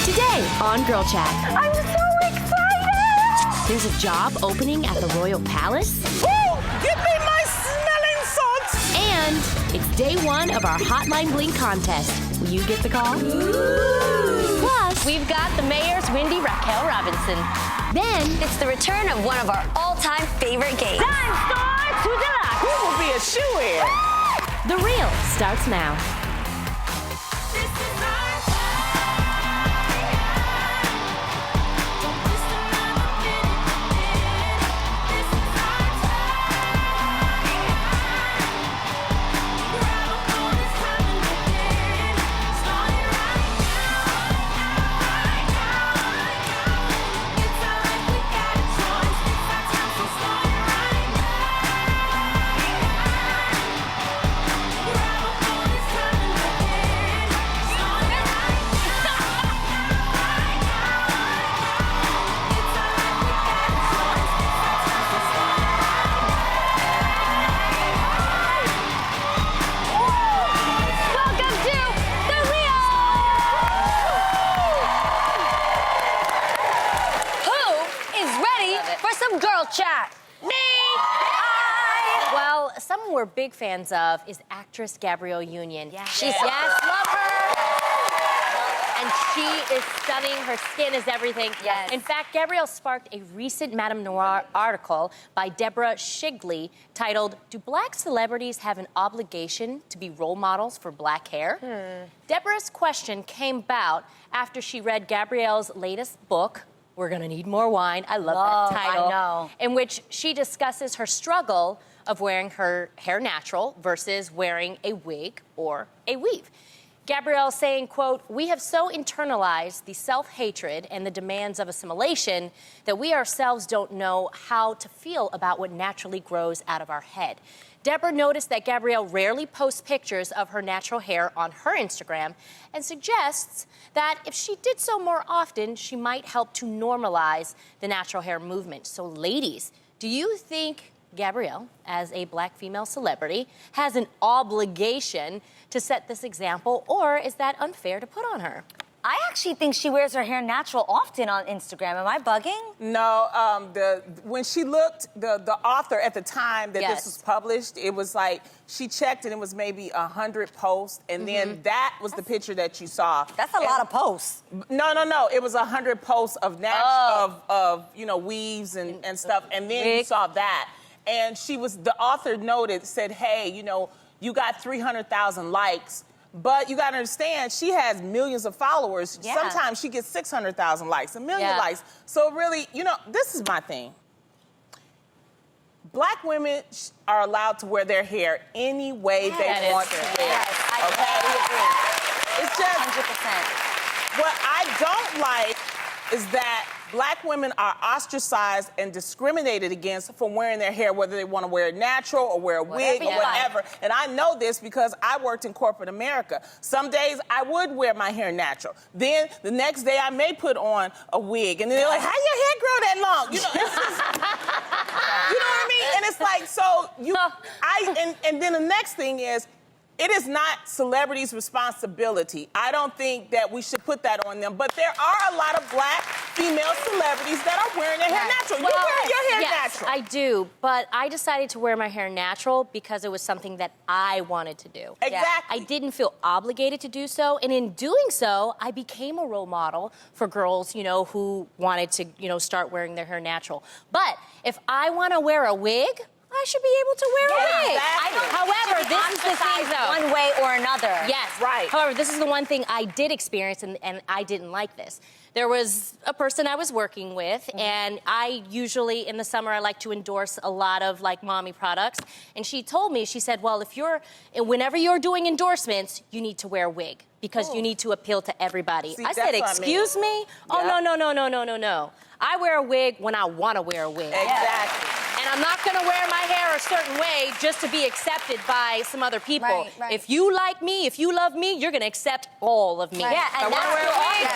Today on Girl Chat. I'm so excited! There's a job opening at the Royal Palace. Woo! Give me my smelling salts! And it's day one of our Hotline Bling contest. Will you get the call? Ooh. Plus, we've got the mayor's Wendy Raquel Robinson. Then, it's the return of one of our all-time favorite games. Time starts with the lock. Who will be a shoo-in? The Real starts now. Chat. Me! Well, someone we're big fans of is actress Gabrielle Union. Yes. Yes, love her. And she is stunning. Her skin is everything. Yes. In fact, Gabrielle sparked a recent Madame Noir article by Deborah Shigley titled, "Do Black Celebrities Have an Obligation to Be Role Models for Black Hair?" Deborah's question came about after she read Gabrielle's latest book, We're Gonna Need More Wine. I love that title. I know. In which she discusses her struggle of wearing her hair natural versus wearing a wig or a weave. Gabrielle saying, quote, "We have so internalized the self-hatred and the demands of assimilation that we ourselves don't know how to feel about what naturally grows out of our head." Deborah noticed that Gabrielle rarely posts pictures of her natural hair on her Instagram and suggests that if she did so more often, she might help to normalize the natural hair movement. So ladies, do you think Gabrielle, as a Black female celebrity, has an obligation to set this example, or is that unfair to put on her? I actually think she wears her hair natural often on Instagram. Am I bugging? No, when she looked, the author at the time that Yes. this was published, it was like, she checked and it was maybe 100 posts, and then that was the picture that you saw. That's a lot of posts. No. It was 100 posts of weaves and stuff, and then you saw that. And the author said, hey, you got 300,000 likes, but you got to understand, she has millions of followers. Yeah. Sometimes she gets 600,000 likes, a million likes. So really, this is my thing. Black women are allowed to wear their hair any way they want to wear it. Yes, I totally agree. It's just 100%. what I don't like is that Black women are ostracized and discriminated against for wearing their hair, whether they want to wear it natural or wear a wig or whatever. And I know this because I worked in corporate America. Some days I would wear my hair natural. Then the next day I may put on a wig. And then they're like, how your hair grow that long? It's just, you know what I mean? And it's like, and then the next thing is, it is not celebrities' responsibility. I don't think that we should put that on them. But there are a lot of Black female celebrities that are wearing their hair natural. You wear your hair natural. I do, but I decided to wear my hair natural because it was something that I wanted to do. Exactly. I didn't feel obligated to do so, and in doing so, I became a role model for girls, who wanted to, start wearing their hair natural. But if I want to wear a wig, I should be able to wear a wig. Exactly. However, this is the thing, though. One way or another. Yes. Right. However, this is the one thing I did experience, and I didn't like this. There was a person I was working with, and I usually, in the summer, I like to endorse a lot of, mommy products. And she told me, she said, well, whenever you're doing endorsements, you need to wear a wig because you need to appeal to everybody. See, I said, excuse me? Oh, no. I wear a wig when I want to wear a wig. Exactly. And I'm not going to wear my hair a certain way just to be accepted by some other people. Right. If you like me, if you love me, you're going to accept all of me. Yeah, and I want to wear a wig.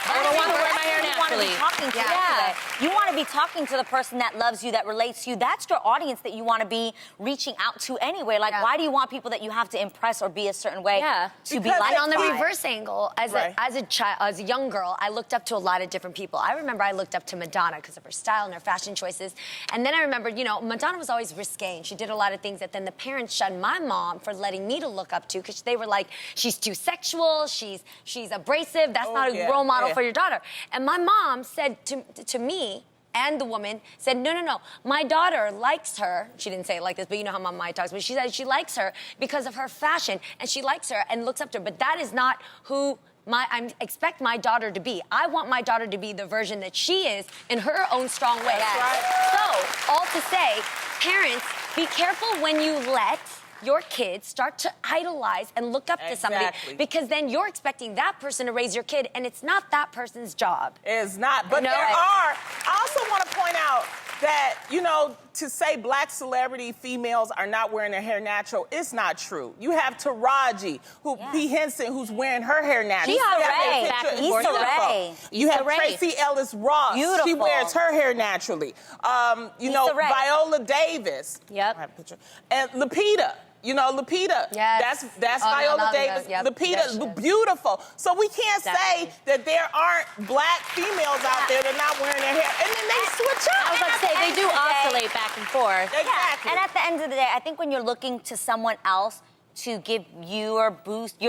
I don't want to wear my hair You want to naturally. be talking to Yeah. way. You want to be talking to the person that loves you, that relates to you. That's your audience that you want to be reaching out to anyway. Like, why do you want people that you have to impress or be a certain way to be like? And on the reverse angle, as a young girl, I looked up to a lot of different people. I remember I looked up to Madonna because of her style and her fashion choices. And then I remembered, you know, Madonna was always risque and she did a lot of things that then the parents shunned my mom for letting me to look up to because they were like, she's too sexual, she's abrasive, that's not a role model for your daughter. And my mom said to me, and the woman said, no, my daughter likes her. She didn't say it like this, but you know how Mama talks. But she said she likes her because of her fashion, and she likes her and looks up to her. But that is not who I expect my daughter to be. I want my daughter to be the version that she is in her own strong way. That's right. So, all to say, parents, be careful when you let your kids start to idolize and look up to somebody because then you're expecting that person to raise your kid and it's not that person's job. It's not. But I also want to point out that, you know, to say black celebrity females are not wearing their hair natural, it's not true. You have Taraji, P. Henson, who's wearing her hair natural. Issa Rae. You have Tracy Ellis Ross. Beautiful. She wears her hair naturally. You know, Viola Davis. And Lupita. You know, Lupita. Yes. That's Viola Davis. Lupita, beautiful. So we can't say that there aren't black females out there that are not wearing their hair. And then they switch up. I was about to say, they do oscillate back and forth. Exactly. And at the end of the day, I think when you're looking to someone else to give your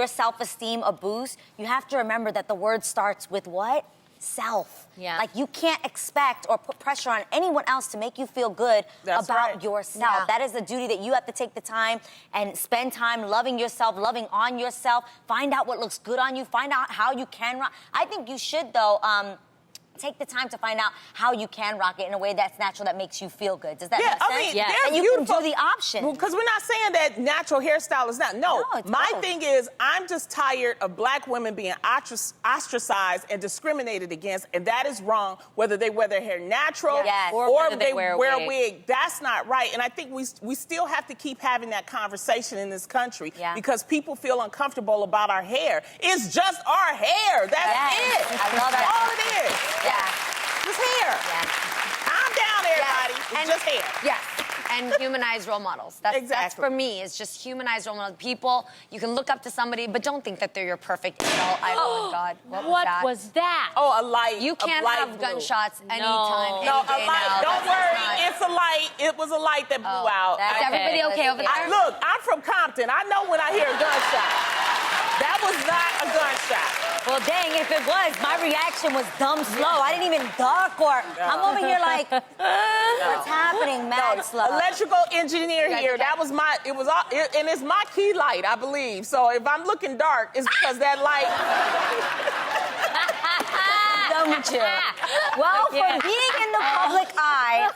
self-esteem a boost, you have to remember that the word starts with what? Self. Like, you can't expect or put pressure on anyone else to make you feel good about yourself. That is a duty that you have to take the time and spend time loving yourself, loving on yourself, find out what looks good on you, find out how you can rock. I think you should, though, take the time to find out how you can rock it in a way that's natural, that makes you feel good. Does that make sense? I mean, and you can do the option. Because we're not saying that natural hairstyle is not. No, my thing is, I'm just tired of black women being ostracized and discriminated against, and that is wrong, whether they wear their hair natural or they wear a wig. That's not right. And I think we still have to keep having that conversation in this country because people feel uncomfortable about our hair. It's just our hair. That's it. I love that. That's all it is. Just hair. Calm down, everybody. It's just hair. Yes. And humanized role models. That's for me, is just humanized role models. People, you can look up to somebody, but don't think that they're your perfect idol. Oh, God. What was that? Oh, a light. You can't have gunshots anytime, No, a light. Don't worry. It's a light. It was a light that blew out. Is everybody okay over there? Look, I'm from Compton. I know when I hear a gunshot. That was not a gunshot. Well, dang, if it was, my reaction was dumb slow. I didn't even duck or... I'm over here like, what's happening, mad slow. Electrical engineer here. That was my... and it's my key light, I believe. So if I'm looking dark, it's because that light... Done with you. Well, from being in the public eye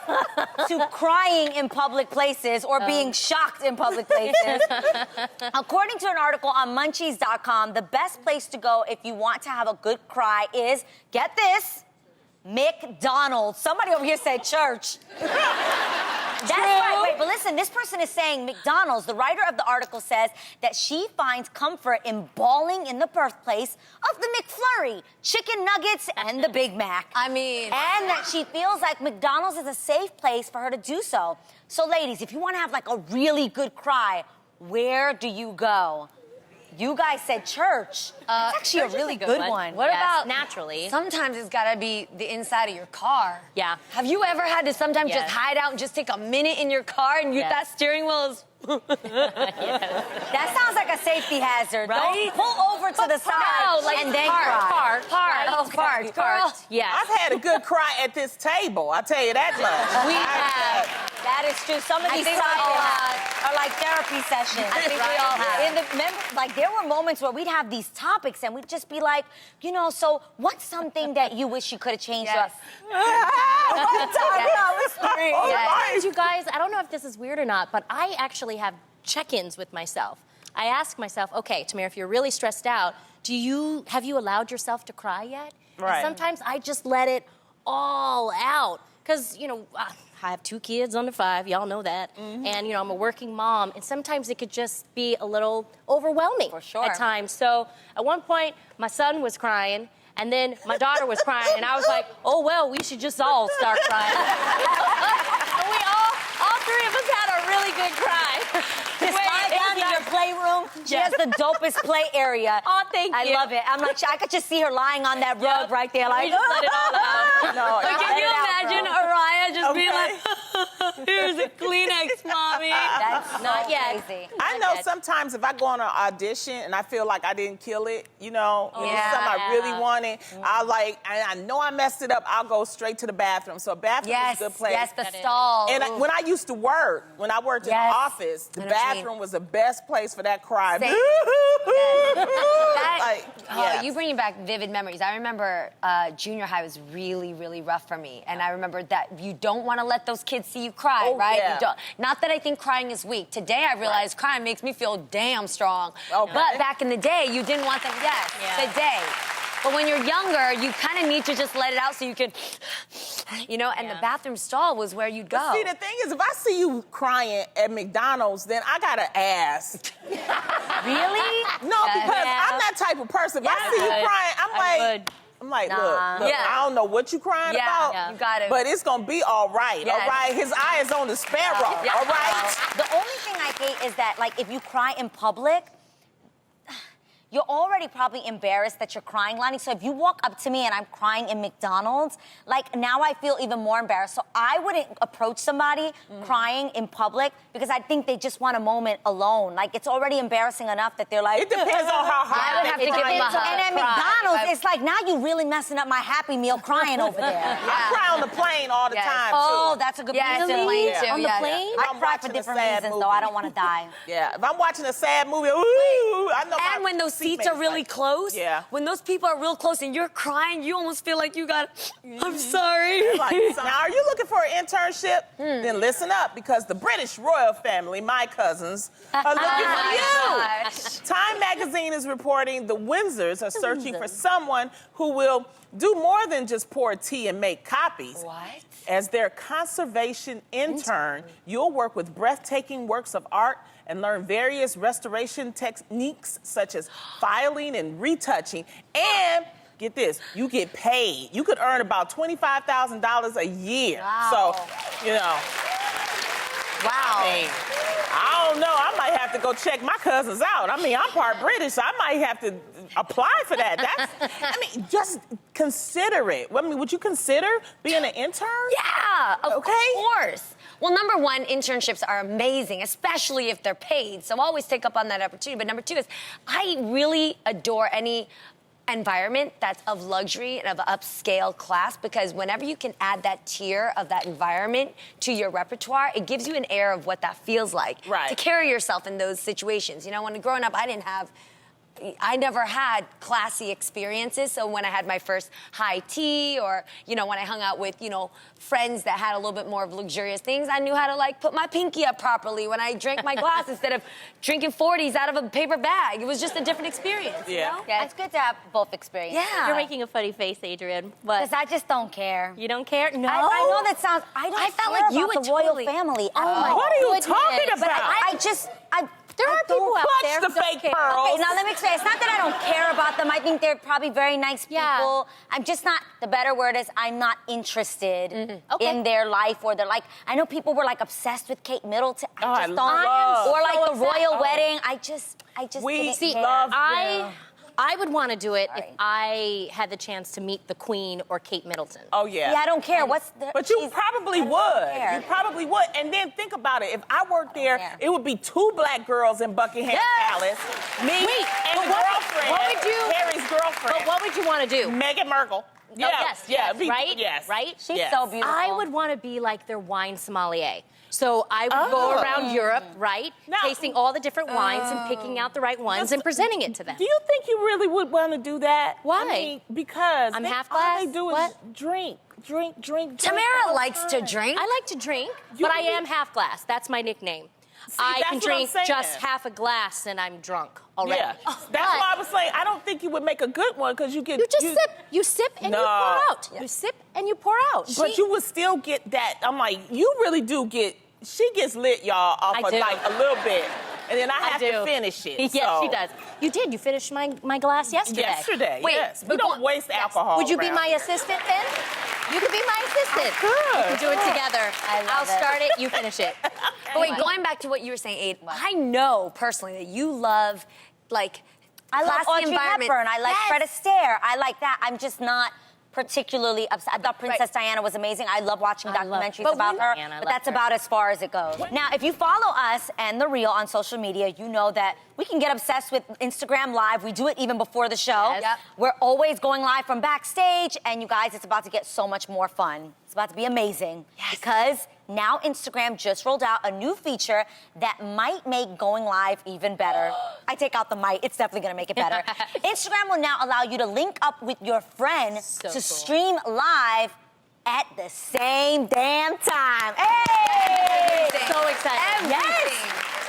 to crying in public places or being shocked in public places, according to an article on munchies.com, the best place to go if you want to have a good cry is, get this, McDonald. Somebody over here said church. That's right. Wait, but listen, this person is saying McDonald's. The writer of the article says that she finds comfort in bawling in the birthplace of the McFlurry, chicken nuggets, and the Big Mac. I mean... And that she feels like McDonald's is a safe place for her to do so. So, ladies, if you want to have, like, a really good cry, where do you go? You guys said church. It's actually a really good one. What about naturally? Sometimes it's got to be the inside of your car. Yeah. Have you ever had to sometimes just hide out and just take a minute in your car and that steering wheel is... That sounds like a safety hazard. Right? Don't pull over to the side and then cry. Park. Yeah. I've had a good cry at this table. I'll tell you that much. We have. That is true. Some of these silence are like therapy sessions. I think we all have. Like, there were moments where we'd have these topics and we'd just be like, you know, so what's something that you wish you could have changed? You guys, I don't know if this is weird or not, but I actually have check-ins with myself. I ask myself, okay, Tamir, if you're really stressed out, have you allowed yourself to cry yet? Right. And sometimes I just let it all out. Because, you know, I have 2 kids under 5, y'all know that. And, you know, I'm a working mom, and sometimes it could just be a little overwhelming at times. So at one point, my son was crying, And then my daughter was crying, and I was like, oh, well, we should just all start crying. And we all three of us had a really good cry. Just lie down in your playroom. She has the dopest play area. Oh, thank you. I love it. I'm like, I could just see her lying on that rug right there, like, We just let it all out. No, But can you imagine Araya just being Okay. like, here's a Kleenex, mommy? That's Not yet. crazy. I know sometimes if I go on an audition and I feel like I didn't kill it, you know, if it's something I really wanted, I know I messed it up, I'll go straight to the bathroom. So a bathroom is a good place. Yes, the stall. And when I used to work, when I worked in the Yes. office, the I know what you mean. bathroom was the best place for that cry. Same. Yes. You bringing back vivid memories. I remember junior high was really, really rough for me. And I remember that you don't want to let those kids see you cry, Oh, right? yeah. You don't. Not that I think crying is weak. Today I realize crying makes me feel damn strong. Okay. But back in the day, you didn't want them, today. But when you're younger, you kind of need to just let it out so you can, and the bathroom stall was where you'd go. See, the thing is, if I see you crying at McDonald's, then I gotta ask. Really? No, because I'm that type of person. If I see you crying, I'm like, look, I don't know what you crying about. Yeah, you got it. But it's gonna be all right, Yes. all right? His eye is on the sparrow, all right? The only thing I hate is that, like, if you cry in public, you're already probably embarrassed that you're crying, Lonnie. So if you walk up to me and I'm crying in McDonald's, like, now I feel even more embarrassed. So I wouldn't approach somebody crying in public because I think they just want a moment alone. Like, it's already embarrassing enough that they're like... It depends on how I hard would have to give him a hug. And at McDonald's, it's like, now you're really messing up my Happy Meal crying over there. I cry on the plane all the time, too. Oh, that's a good Yes, point. in plane, too. On the Yeah. plane? I I'm cry for watching a different sad reasons, movie. though. I don't want to die. Yeah, if I'm watching a sad movie, ooh, I know And when those seats are really close, when those people are real close and you're crying, you almost feel like you got, I'm sorry. Now, are you looking for an internship? Then listen up, because the British royal family, my cousins, are looking for you. Time magazine is reporting the Windsors are searching for someone who will do more than just pour tea and make copies. What? As their conservation intern, you'll work with breathtaking works of art and learn various restoration techniques such as filing and retouching. And get this, you get paid. You could earn about $25,000 a year. Wow. So, I don't know. I might have to go check my cousins out. I mean, I'm part British, so I might have to apply for that. Just consider it. I mean, would you consider being an intern? Yeah, of Okay. course. Well, number one, internships are amazing, especially if they're paid. So always take up on that opportunity. But number two is, I really adore any environment that's of luxury and of upscale class, because whenever you can add that tier of that environment to your repertoire, it gives you an air of what that feels like to carry yourself in those situations. When growing up, I never had classy experiences. So when I had my first high tea, or, when I hung out with, friends that had a little bit more of luxurious things, I knew how to, like, put my pinky up properly when I drank my glass instead of drinking 40s out of a paper bag. It was just a different experience, you know? Yeah, it's good to have both experiences. Yeah. You're making a funny face, Adrian. Because I just don't care. You don't care? No. I know that sounds... I felt felt care like you about would the royal totally- family. Oh, my What are you goodness. talking But about? There are people out there Clutch who the don't fake care. pearls. Okay, now let me explain. It's not that I don't care about them. I think they're probably very nice people. Yeah. I'm just not, the better word is, I'm not interested Okay. in their life, or their, like, I know people were, like, obsessed with Kate Middleton. I just don't. love- Or, like, the so royal obsessed. wedding. I just We didn't See, care. love I would want to do it if Sorry. I had the chance to meet the Queen or Kate Middleton. Oh, yeah. Yeah, I don't care. What's the... But you she's- probably I don't would. care. You probably would. And then think about it. If I worked there, care. it would be 2 black girls in Buckingham Palace. Me Wait, and but the what- girlfriend. what would you- Harry's girlfriend. But what would you want to do? Meghan Markle. Yeah, yes, yeah, yes, right? Yes, Right? She's yes. so beautiful. I would want to be like their wine sommelier. So I would go around Europe, right? Now- tasting all the different wines and picking out the right ones and presenting it to them. Do you think you really would want to do that? Why? I mean, because I'm half all glass? they do is What? drink. Tamara likes to drink. I like to drink, but I am half glass. That's my nickname. I that's can what I'm drink saying. just half a glass and I'm drunk already. Yeah. That's why I was saying I don't think you would make a good one, because you get... You just sip. You sip and you pour out. You sip and you pour out. But you would still get that. I'm like, you really do get... She gets lit, y'all, off I of do. like a little bit. and then I have to finish it. Yes, so. she does. You did. You finished my glass yesterday. Yesterday, Wait, yes. We don't waste alcohol. Would you be around my here. assistant then? You could be my assistant. Good. We can do it together. I'll it. start it, you finish it. But wait, going back to what you were saying, Aid, I know personally that you love, like, I love classy Audrey environment. Hepburn. I like Yes. Fred Astaire. I like that. I'm just not particularly upset. I thought Princess Diana was amazing. I love watching documentaries about her, but that's about as far as it goes. Now, if you follow us and The Real on social media, you know that we can get obsessed with Instagram Live. We do it even before the show. Yes. Yep. We're always going live from backstage, and you guys, it's about to get so much more fun. It's about to be amazing because now Instagram just rolled out a new feature that might make going live even better. I take out the might, it's definitely gonna make it better. Instagram will now allow you to link up with your friend to stream live at the same damn time. Hey! So excited. Yes!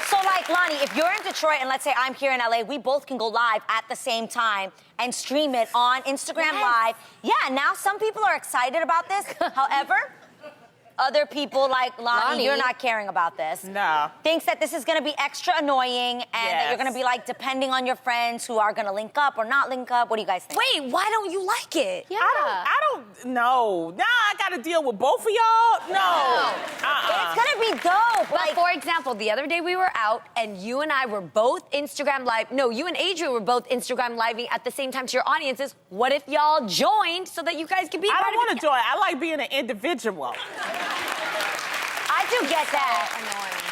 So like, Lonnie, if you're in Detroit and let's say I'm here in LA, we both can go live at the same time and stream it on Instagram Live. Yeah, now some people are excited about this. However, other people like Lonnie, you're not caring about this. No. Thinks that this is gonna be extra annoying and that you're gonna be like depending on your friends who are gonna link up or not link up. What do you guys think? Wait, why don't you like it? Yeah. I don't know. Now I gotta deal with both of y'all? No. It's gonna be dope. But Like, for example, the other day we were out and you and I were both Instagram Live. No, you and Adrian were both Instagram Living at the same time to your audiences. What if y'all joined so that you guys could be I part don't of want it? to join. I like being an individual. I do get that.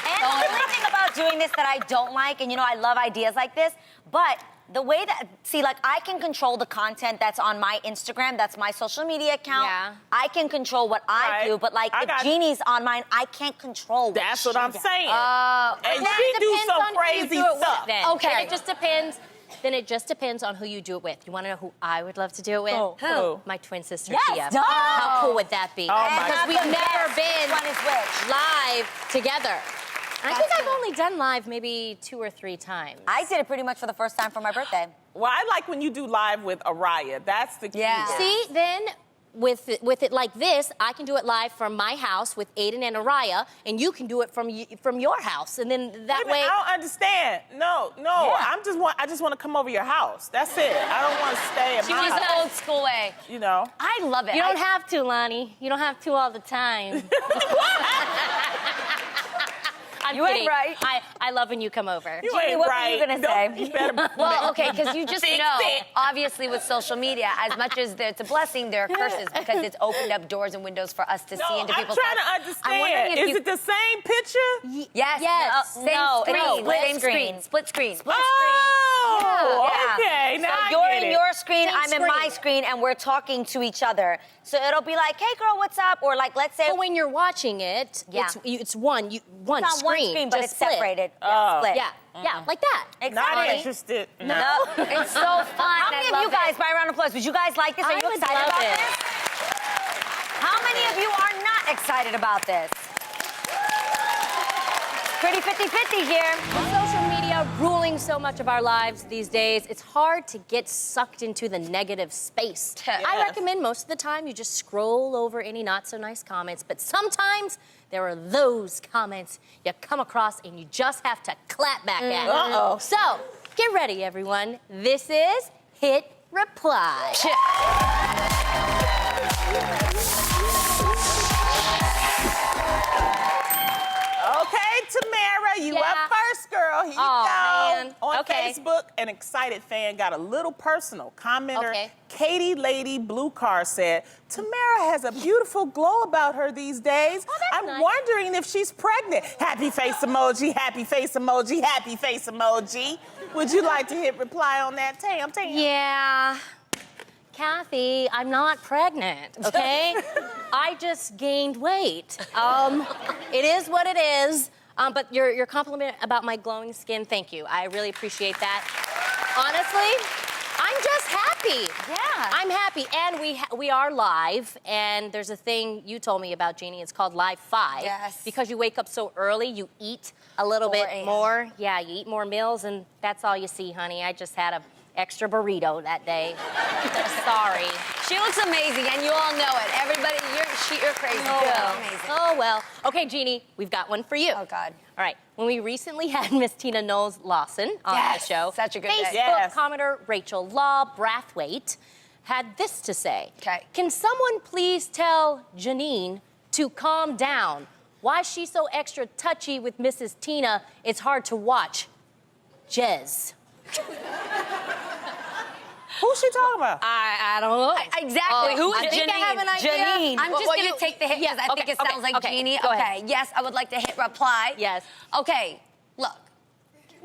And the only thing about doing this that I don't like, and you know I love ideas like this, but the way that, see, like I can control the content that's on my Instagram, that's my social media account. Yeah. I can control what I do, but like if Jeannie's on mine, I can't control what That's what she I'm does. saying. Then And she it do depends some on who you crazy do it with stuff. then. Okay. Then it just depends. Then it just depends on who you do it with. You want to know who I would love to do it with? Who? My twin sister, Yes, Tia. duh. How cool would that be? Oh, my Because God. we've never Yes. been Which one is which? live together. And I think I've only done live maybe 2 or 3 times. I did it pretty much for the first time for my birthday. Well, I like when you do live with Araya. That's the key. Yeah. there. See, then with it like this, I can do it live from my house with Aiden and Araya, and you can do it from your house, and then that Wait a minute, way. I don't understand. No. Yeah. I just want to come over your house. That's it. I don't want to stay at She my was house. the old school way. You know. I love it. You don't have to, Lonnie. You don't have to all the time. I'm You ain't kidding. right. I love when you come over. You Jeannie, ain't what were right. you gonna Don't- say? You better. Well, okay, because you just Fix know, it. obviously with social media, as much as it's a blessing, there are curses because it's opened up doors and windows for us to No, see into I'm people's trying to lives. I'm wondering understand. if Is you... it the same picture? Yes. Yes. Same No, screen. it's split Same screen. Split screen. Oh, Yeah. okay. Now So I you're get in it. your screen, Same I'm in my screen. screen, and we're talking to each other. So it'll be like, hey girl, what's up? Or like, let's say But when you're watching it, Yeah. it's one it's on one screen, screen, but just it's split. separated. Oh. Split. Yeah, yeah, like that. Not Exactly. interested. No. It's so fun. How many I of love you guys, it. by a round of applause, would you guys like this? Are I you would excited love about it. this? How many of you are not excited about this? Pretty 50-50 here. With social media ruling so much of our lives these days, it's hard to get sucked into the negative space. I recommend most of the time you just scroll over any not so nice comments, but sometimes there are those comments you come across and you just have to clap back at. Uh-oh. So, get ready, everyone. This is Hit Reply. Okay, Tamara, you Yeah. up first, girl. Here you Aw, go. man. On Okay. Facebook, an excited fan got a little personal. Commenter Okay. Katie Lady Blue Car said, Tamara has a beautiful glow about her these days. Oh, that's I'm nice. wondering if she's pregnant. Happy face emoji, happy face emoji, happy face emoji. Would you like to hit reply on that, Tam? Yeah. Kathy, I'm not pregnant, okay? I just gained weight. It is what it is. But your compliment about my glowing skin, thank you. I really appreciate that. Honestly, I'm just happy. Yeah. I'm happy, and we are live, and there's a thing you told me about, Jeannie. It's called Live 5. Yes. Because you wake up so early, you eat a little 4 bit a.m. more. Yeah, you eat more meals, and that's all you see, honey. I just had a extra burrito that day. Sorry. She looks amazing, and you all know it. Everybody, you're crazy. Amazing. Oh, well. Okay, Jeannie, we've got one for you. Oh, God. All right. When we recently had Miss Tina Knowles-Lawson on the show, such a good day. Facebook commenter Rachel Law Brathwaite had this to say. Okay. Can someone please tell Janine to calm down? Why she's so extra touchy with Mrs. Tina, it's hard to watch. Jez. Who's she talking about? I don't know. Exactly. Who is I Janine? think I have an idea. Janine. I'm just going to take the hit because I think it sounds like Jeannie. Go Okay. ahead. Yes, I would like to hit reply. Yes. Okay. Look,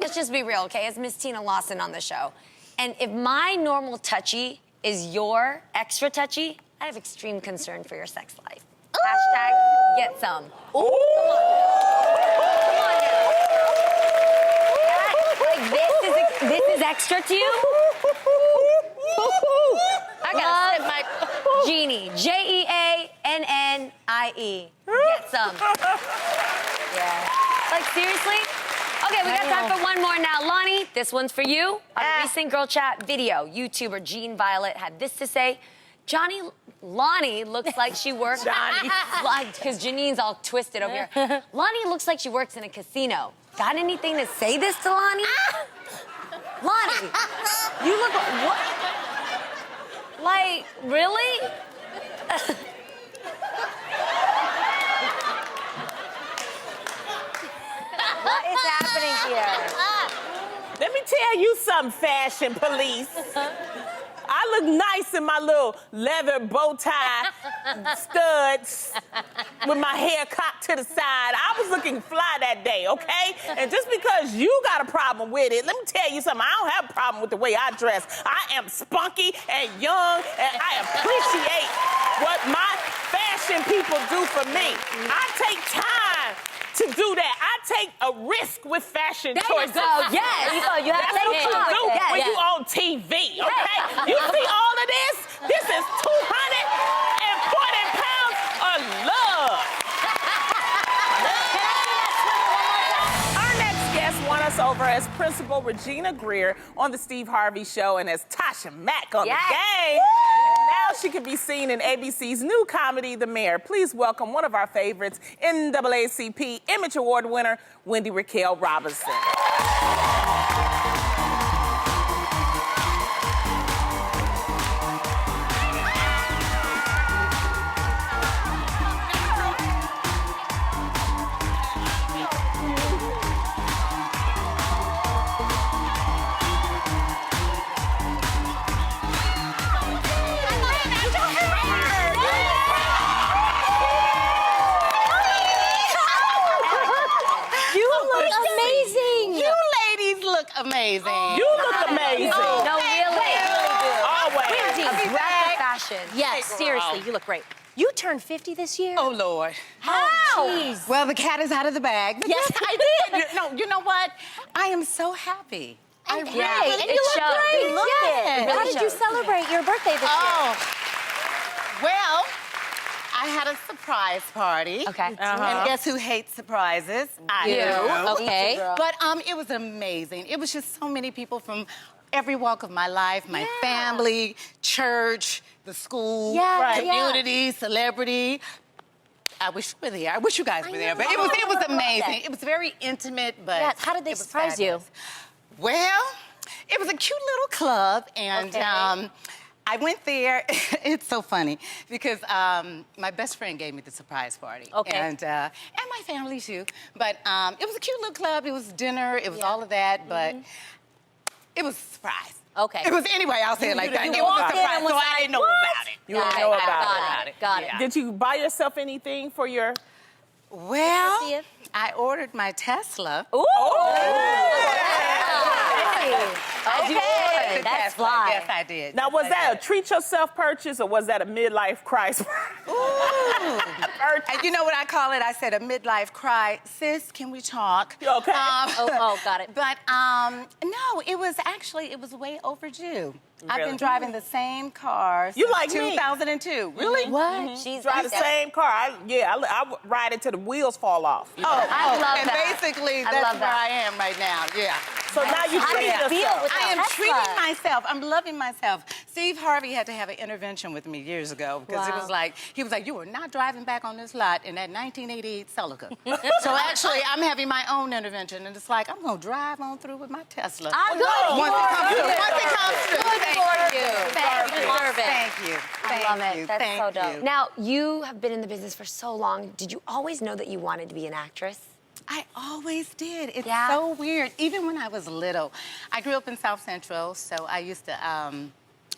let's just be real, okay? It's Miss Tina Lawson on the show. And if my normal touchy is your extra touchy, I have extreme concern for your sex life. Hashtag get some. Ooh. Come on now. Like this is extra to you? I gotta set my Jeannie. Jeannie. Get some. Yeah. Like seriously? Okay, we got time for one more now. Lonnie, this one's for you. On a recent Girl Chat video, YouTuber Jean Violet had this to say. Lonnie looks like she works... Johnny. Because Janine's all twisted over here. Lonnie looks like she works in a casino. Got anything to say this to Lonnie? Lonnie, you look... What? Like, really? What is happening here? Let me tell you something, fashion police. I look nice in my little leather bow tie studs with my hair cocked to the side. I was looking fly that day, okay? And just because you got a problem with it, let me tell you something. I don't have a problem with the way I dress. I am spunky and young, and I appreciate what my fashion people do for me. I take time to do that. I take a risk with fashion choices. Yes. You have That's to what you do when you on TV, okay? You see all of this? This is 240 pounds of love. Our next guest won us over as Principal Regina Greer on the Steve Harvey Show and as Tasha Mack on the game. Now she can be seen in ABC's new comedy, The Mayor. Please welcome one of our favorites, NAACP Image Award winner, Wendy Raquel Robinson. Amazing. You look amazing. Oh, no, really. Always. Wendy. Fashion. Yes, seriously, you look great. You turned 50 this year? Oh, Lord. How? Jeez. Well, the cat is out of the bag. But yes, I did. You know what? I am so happy. I really and you look shows. great. Look it. How did you celebrate your birthday this year? Well, I had a surprise party. Okay. And guess who hates surprises? I You. do. Okay. But it was amazing. It was just so many people from every walk of my life, my family, church, the school, community, celebrity. I wish you were there. I wish you guys were there. But it was amazing. It was very intimate, but Yes, how did they surprise you? Well, it was a cute little club, and I went there. It's so funny because my best friend gave me the surprise party. Okay. And my family too. But it was a cute little club. It was dinner. It was all of that. But it was a surprise. Okay. It was anyway. I'll say it like that. It was a walked in surprise, and was so I like, didn't know about it. You didn't know about it. Got it. Did you buy yourself anything for your... Well, See it? I ordered my Tesla. Ooh. Okay, that's fly. Yes, I did. Now, was that a treat yourself purchase or was that a midlife crisis? Ooh. And you know what I call it? I said a midlife cry. Sis, can we talk? Okay. Got it. But no, it was way overdue. I've Really? been driving the same car You since like me. 2002. Really? What? She's Drive the same car. I ride it till the wheels fall off. I love and that. basically, I that's love where that. I am right now. Yeah. So now you How do you treat feel yourself. with I am Tesla? treating myself. I'm loving myself. Steve Harvey had to have an intervention with me years ago because it was like, he was like, you are not driving back on this lot in that 1988 Celica. So actually, I'm having my own intervention, and it's like, I'm going to drive on through with my Tesla. I'm good. Once it comes through. Once it comes through. Thank Thank you. I love it. That's Thank so dope. you. Now, you have been in the business for so long. Did you always know that you wanted to be an actress? I always did. It's Yeah. so weird. Even when I was little, I grew up in South Central, so I used to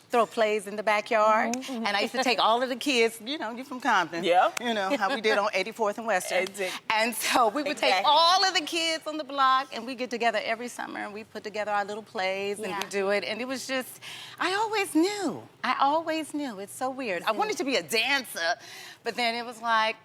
throw plays in the backyard, and I used to take all of the kids. You know, you're from Compton. Yeah. You know how we did on 84th and Western. Exactly. And so we would take Exactly. all of the kids on the block, and we get together every summer, and we put together our little plays, and we do it. And it was just, I always knew. I always knew. It's so weird. I wanted to be a dancer, but then it was like,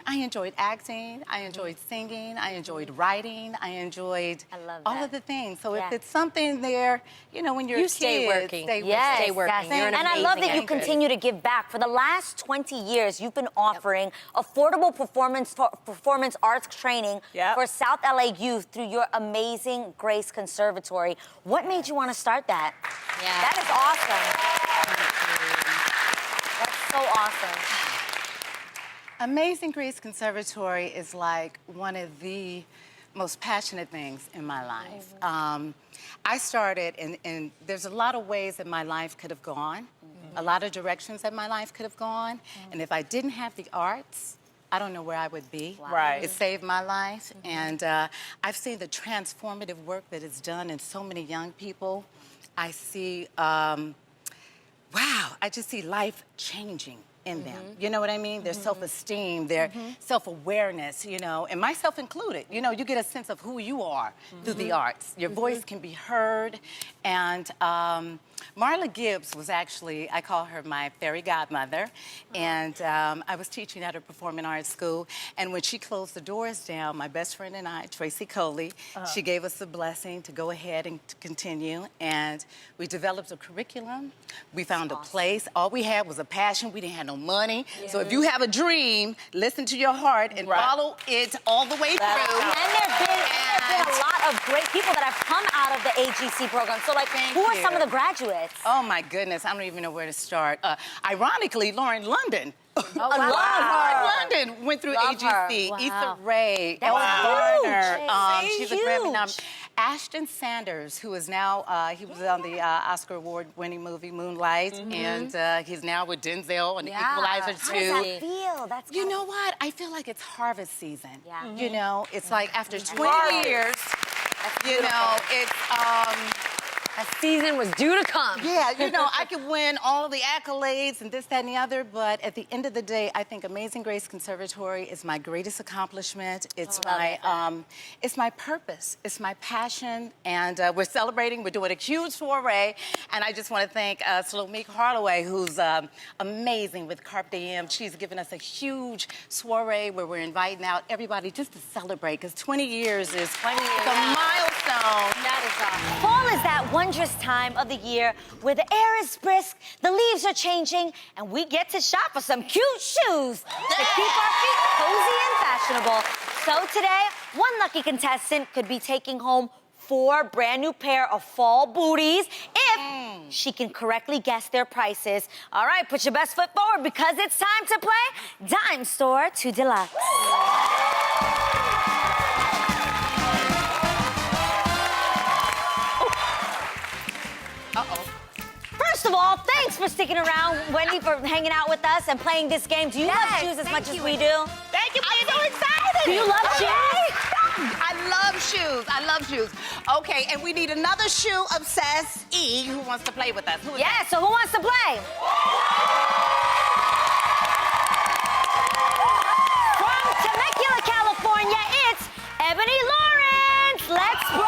I enjoyed acting, I enjoyed singing, I enjoyed writing, I enjoyed all of the things. So if it's something there, you know, when you're a kid, stay working. Stay Yes, Stay working. yes. You're an And I love that you amazing actress. continue to give back. For the last 20 years, you've been offering affordable performance arts training for South LA youth through your Amazing Grace Conservatory. What made you want to start that? Yeah. That is awesome. That's so awesome. Amazing Grace Conservatory is like one of the most passionate things in my life. I started, and there's a lot of ways that my life could have gone, a lot of directions that my life could have gone, and if I didn't have the arts, I don't know where I would be. Right. It saved my life, and I've seen the transformative work that it's done in so many young people. I see, wow, I just see life changing in them. You know what I mean? Their self-esteem, their self-awareness, you know, and myself included. You know, you get a sense of who you are through the arts. Your voice can be heard. And Marla Gibbs was actually, I call her my fairy godmother. And I was teaching at a performing arts school. And when she closed the doors down, my best friend and I, Tracy Coley, she gave us the blessing to go ahead and to continue. And we developed a curriculum. We found a place. All we had was a passion. We didn't have no money. So if you have a dream, listen to your heart and follow it all the way through. And there have been a lot of great people that have come out of the AGC program. So, like, who are some of the graduates? Oh, my goodness. I don't even know where to start. Ironically, Lauren London. Wow. Lauren London went through Love her. AGC. Wow. Issa Rae, That's Ellen Garner. huge. She's a Grammy nominee. Ashton Sanders, who is now, he was on the Oscar Award-winning movie Moonlight, and he's now with Denzel on The Equalizer 2. How does that feel? That's You know what? I feel like it's harvest season. Yeah. You know, it's like after 20 years, you know, it's, A season was due to come. yeah, you know, I could win all the accolades and this, that, and the other, but at the end of the day, I think Amazing Grace Conservatory is my greatest accomplishment. It's my purpose. It's my passion, and we're celebrating. We're doing a huge soiree, and I just want to thank Salome Harloway, who's amazing with Carpe Diem. She's given us a huge soiree where we're inviting out everybody just to celebrate, because 20 years is a milestone. That is awesome. Fall is that wondrous time of the year where the air is brisk, the leaves are changing, and we get to shop for some cute shoes to keep our feet cozy and fashionable. So today, one lucky contestant could be taking home 4 brand new pair of fall booties if she can correctly guess their prices. All right, put your best foot forward because it's time to play Dime Store to Deluxe. First of all, thanks for sticking around, Wendy, for hanging out with us and playing this game. Do you love shoes as much as we do? Thank you, I'm so excited. Do you love shoes? I love shoes. I love shoes. Okay, and we need another shoe obsessed E who wants to play with us. Who is Yeah, so who wants to play? From Temecula, California, it's Ebony Lawrence. Let's play.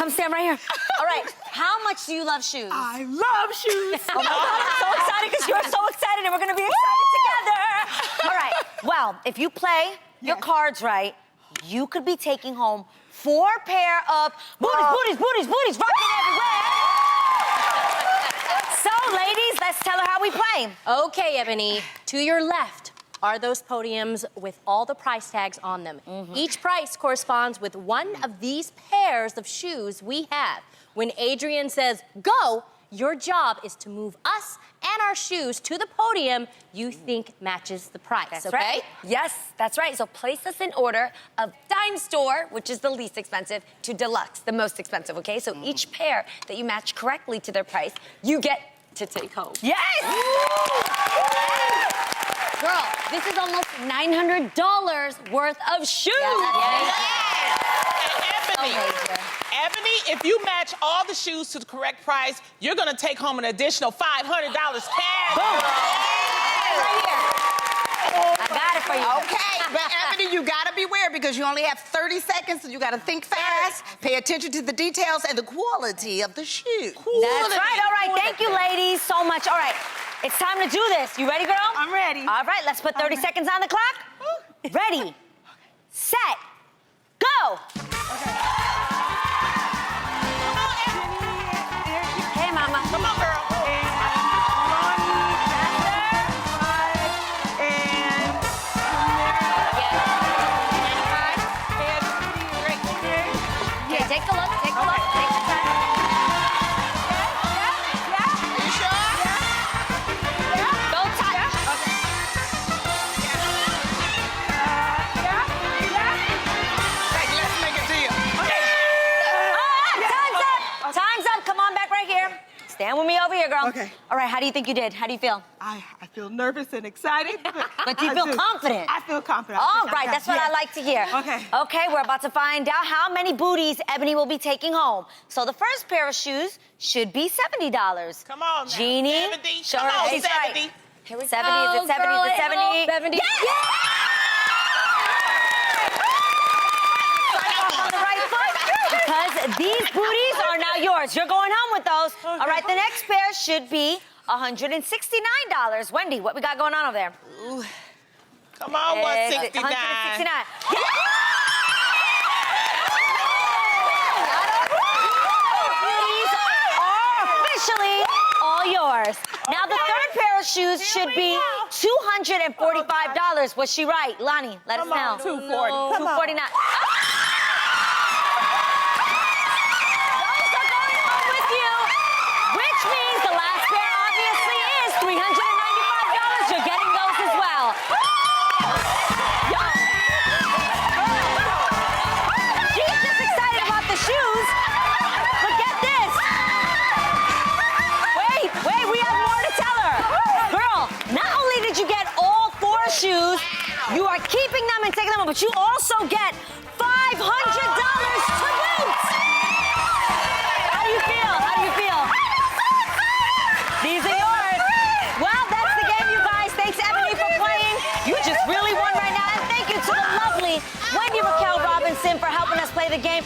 Stand right here. All right, how much do you love shoes? I love shoes. Oh my God, I'm so excited because you're so excited and we're gonna be excited together. All right, well, if you play your cards right, you could be taking home 4 pair of booties, rocking everywhere. So, ladies, let's tell her how we play. Okay, Ebony, to your left are those podiums with all the price tags on them. Each price corresponds with one of these pairs of shoes we have. When Adrian says go, your job is to move us and our shoes to the podium you think matches the price, That's okay? right. Yes, that's right. So place us in order of dime store, which is the least expensive, to deluxe, the most expensive, okay? So each pair that you match correctly to their price, you get to take home. Yes! Girl, this is almost $900 worth of shoes. Ebony, if you match all the shoes to the correct price, you're gonna take home an additional $500 cash. Boom. I got it for you. Okay, but Ebony, you gotta beware because you only have 30 seconds, so you gotta think fast, pay attention to the details and the quality of the shoe. That's right. All right. Thank you, ladies, so much. All right. It's time to do this. You ready, girl? I'm ready. All right. Let's put 30 seconds on the clock. Ready, set, go. Hey, mama. Come on, girl. Okay, take a look, take a look, take your time. You sure? Don't touch. Hey, let's make a deal. Time's up. Come on back right here. Stand with me over here, girl. Okay. All right. How do you think you did? How do you feel? I feel nervous and excited. But do you feel confident? I feel confident. All right, that's what I like to hear. Okay. Okay, we're about to find out how many booties Ebony will be taking home. So the first pair of shoes should be $70. Come on now. Jeannie, 70. show Come her on, she's 70. right. Here we 70, go, is it 70, girl, is it 70? 70. On the right foot, because these booties are now yours. You're going home with those. All right, the next pair should be $169. Wendy, what we got going on over there? Come on, 169. 169. These are officially all yours. Now the third pair of shoes should be $245. Was she right? Lonnie, let us Come on, know. 240. Come on. $249. Those are going home with you, which means the last pair obviously is $395. You're getting those as well. She's just excited about the shoes. But get this. Wait, we have more to tell her. Girl, not only did you get all 4 shoes, you are keeping them and taking them home, but you also get $500 to boot. How do you feel? These are yours. Well, that's the game, you guys. Thanks, Ebony, for playing. You just really won right now. And thank you to the lovely Wendy Raquel Robinson for helping us play the game.